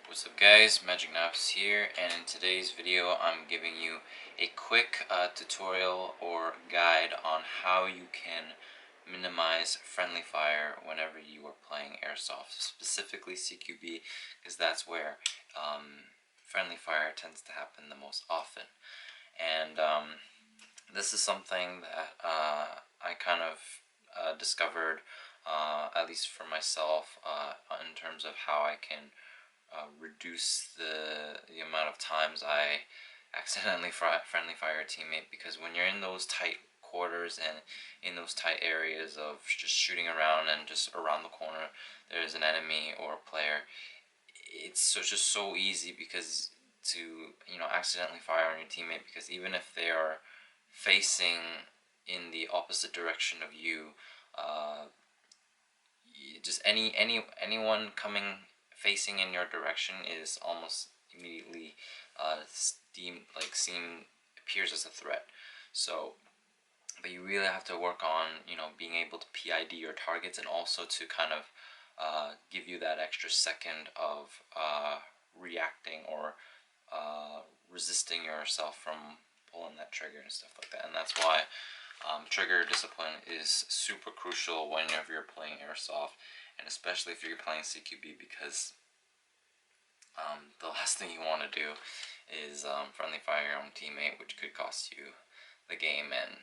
What's up guys, Magic Naps here, and in today's video I'm giving you a quick tutorial or guide on how you can minimize friendly fire whenever you are playing Airsoft, specifically CQB, because that's where friendly fire tends to happen the most often. And this is something that I kind of discovered, at least for myself, in terms of how I can reduce the amount of times I accidentally friendly fire a teammate, because when you're in those tight quarters and in those tight areas of just shooting around and just around the corner there's an enemy or a player, it's just so easy because to accidentally fire on your teammate, because even if they are facing in the opposite direction of you, uh, just anyone coming facing in your direction is almost immediately appears as a threat. So, but you really have to work on being able to PID your targets, and also to kind of give you that extra second of reacting or resisting yourself from pulling that trigger and stuff like that. And that's why trigger discipline is super crucial whenever you're playing Airsoft, and especially if you're playing CQB, because the last thing you want to do is friendly fire your own teammate, which could cost you the game and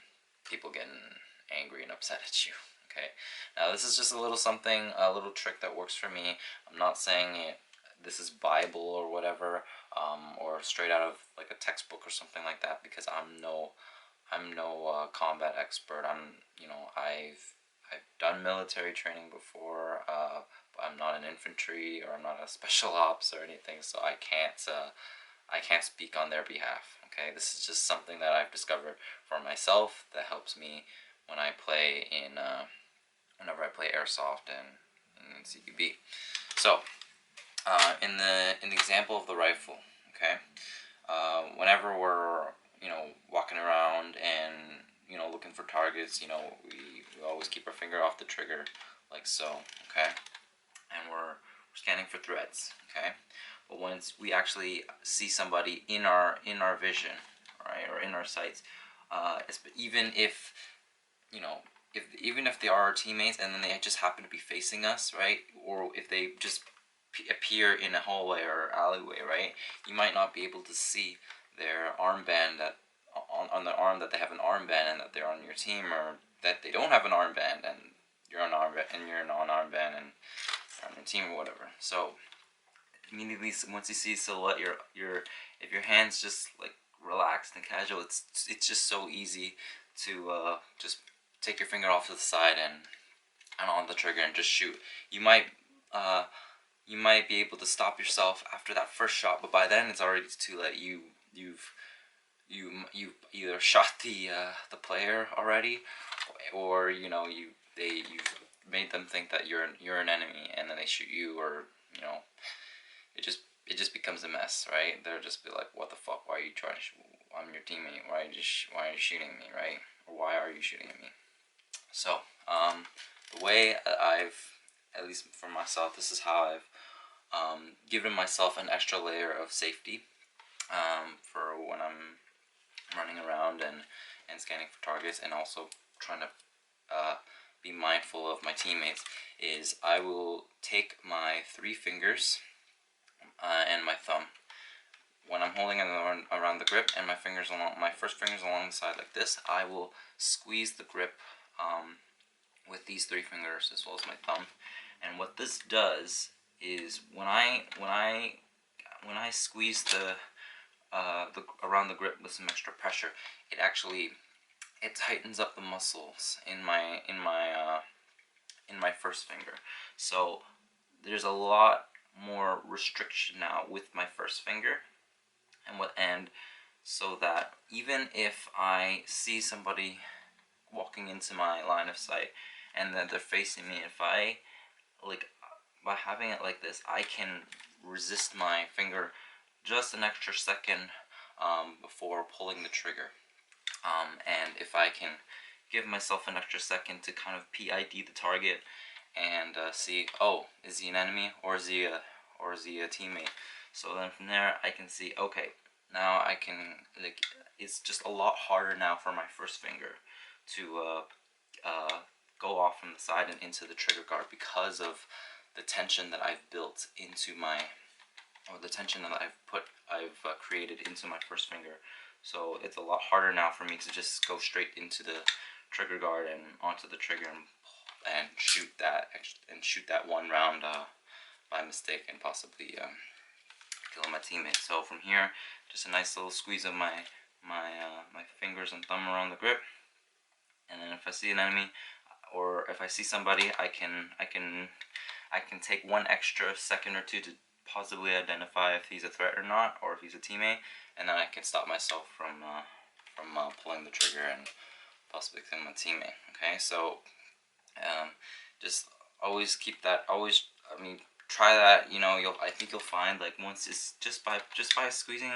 people getting angry and upset at you. Okay, now this is just a little something, a little trick that works for me. I'm not saying this is Bible or whatever, or straight out of like a textbook or something like that, because I'm no combat expert. I've done military training before, but I'm not an infantry, or I'm not a special ops or anything, so I can't speak on their behalf. Okay, this is just something that I've discovered for myself that helps me when I play in whenever I play Airsoft and CQB. So, in the example of the rifle, okay, whenever we're walking around and looking for targets, we always keep our finger off the trigger like so, okay, and we're scanning for threats, okay. But once we actually see somebody in our vision, right, or in our sights, even if even if they are our teammates and then they just happen to be facing us, right, or if they just appear in a hallway or alleyway, right, you might not be able to see their armband, that on the arm, that they have an armband and that they're on your team, or that they don't have an armband and you're on armband and you're on armband and you're on your team or whatever. So immediately once you see silhouette, if your hands just like relaxed and casual, it's just so easy to just take your finger off to the side and on the trigger and just shoot. You might be able to stop yourself after that first shot, but by then it's already too late. You've either shot the player already, or you've made them think that you're an enemy, and then they shoot you, or it just becomes a mess, right? They'll just be like, what the fuck, why are you trying to I'm your teammate, why are you shooting me, right? Or why are you shooting at me? So the way I've, at least for myself, this is how I've given myself an extra layer of safety for when I'm running around and scanning for targets, and also trying to be mindful of my teammates, is I will take my 3 fingers and my thumb when I'm holding it around the grip, and my first fingers along the side like this. I will squeeze the grip with these 3 fingers as well as my thumb. And what this does is when I squeeze the around the grip with some extra pressure, it tightens up the muscles in my first finger. So there's a lot more restriction now with my first finger, and so that even if I see somebody walking into my line of sight and then they're facing me, if I by having it like this, I can resist my finger just an extra second before pulling the trigger. And if I can give myself an extra second to kind of PID the target and see, oh, is he an enemy or is he or is he a teammate? So then from there I can see, okay, now I can, like, it's just a lot harder now for my first finger to go off from the side and into the trigger guard because of the tension that I've built into my, or the tension that I've created into my first finger. So it's a lot harder now for me to just go straight into the trigger guard and onto the trigger and shoot that one round by mistake and possibly kill my teammate. So from here, just a nice little squeeze of my fingers and thumb around the grip, and then if I see an enemy or if I see somebody, I can take one extra second or two to possibly identify if he's a threat or not, or if he's a teammate, and then I can stop myself from pulling the trigger and possibly killing my teammate. Okay, so just always keep that. Always, I mean, try that. You know, I think you'll find, like, once it's just by squeezing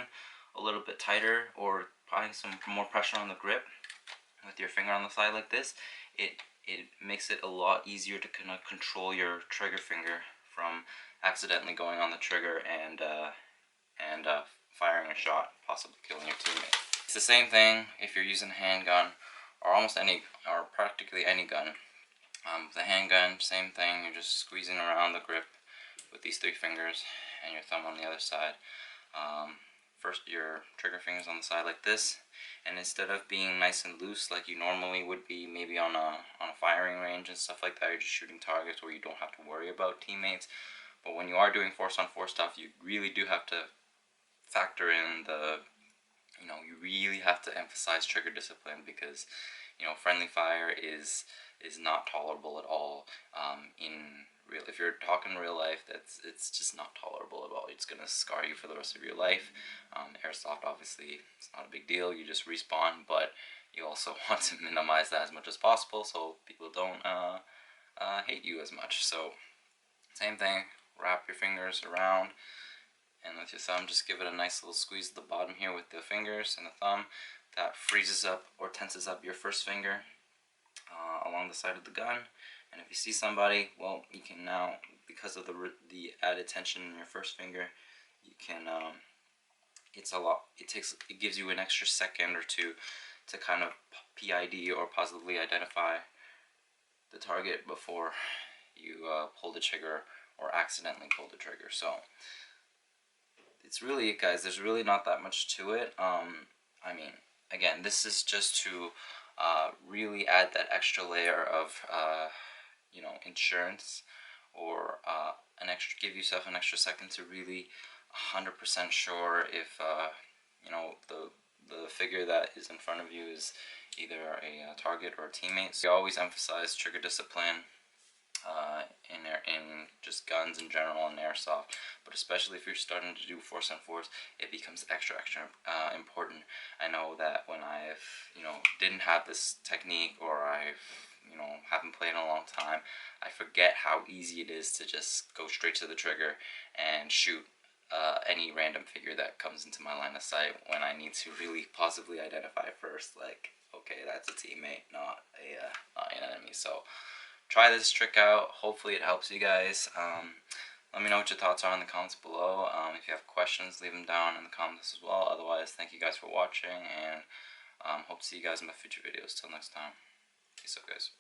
a little bit tighter or applying some more pressure on the grip with your finger on the side like this, it makes it a lot easier to kind of control your trigger finger from accidentally going on the trigger and firing a shot, possibly killing your teammate. It's the same thing if you're using a handgun or practically any gun. The handgun, same thing. You're just squeezing around the grip with these three fingers and your thumb on the other side. First, your trigger fingers on the side like this, and instead of being nice and loose like you normally would be maybe on a firing range and stuff like that, you're just shooting targets where you don't have to worry about teammates. But when you are doing force-on-force stuff, you really do have to factor in you really have to emphasize trigger discipline, because friendly fire is not tolerable at all. If you're talking real life, it's just not tolerable at all. It's gonna scar you for the rest of your life. Airsoft, obviously, it's not a big deal. You just respawn, but you also want to minimize that as much as possible so people don't hate you as much. So same thing. Wrap your fingers around, and with your thumb, just give it a nice little squeeze at the bottom here with the fingers and the thumb. That freezes up or tenses up your first finger along the side of the gun. And if you see somebody, well, you can now, because of the added tension in your first finger, you can it gives you an extra second or two to kind of PID or positively identify the target before you pull the trigger or accidentally pull the trigger. So it's really, guys, there's really not that much to it. I mean, again, this is just to really add that extra layer of insurance, or give yourself an extra second to really 100% sure if the figure that is in front of you is either a target or a teammate. So we always emphasize trigger discipline in just guns in general and airsoft, but especially if you're starting to do force on force, it becomes extra important. I know that when I've didn't have this technique, or I've haven't played in a long time, I forget how easy it is to just go straight to the trigger and shoot any random figure that comes into my line of sight, when I need to really positively identify first, like, okay, that's a teammate, not an enemy. So try this trick out. Hopefully it helps you guys. Let me know what your thoughts are in the comments below. If you have questions, leave them down in the comments as well. Otherwise, thank you guys for watching, and hope to see you guys in my future videos. Till next time, peace out, guys.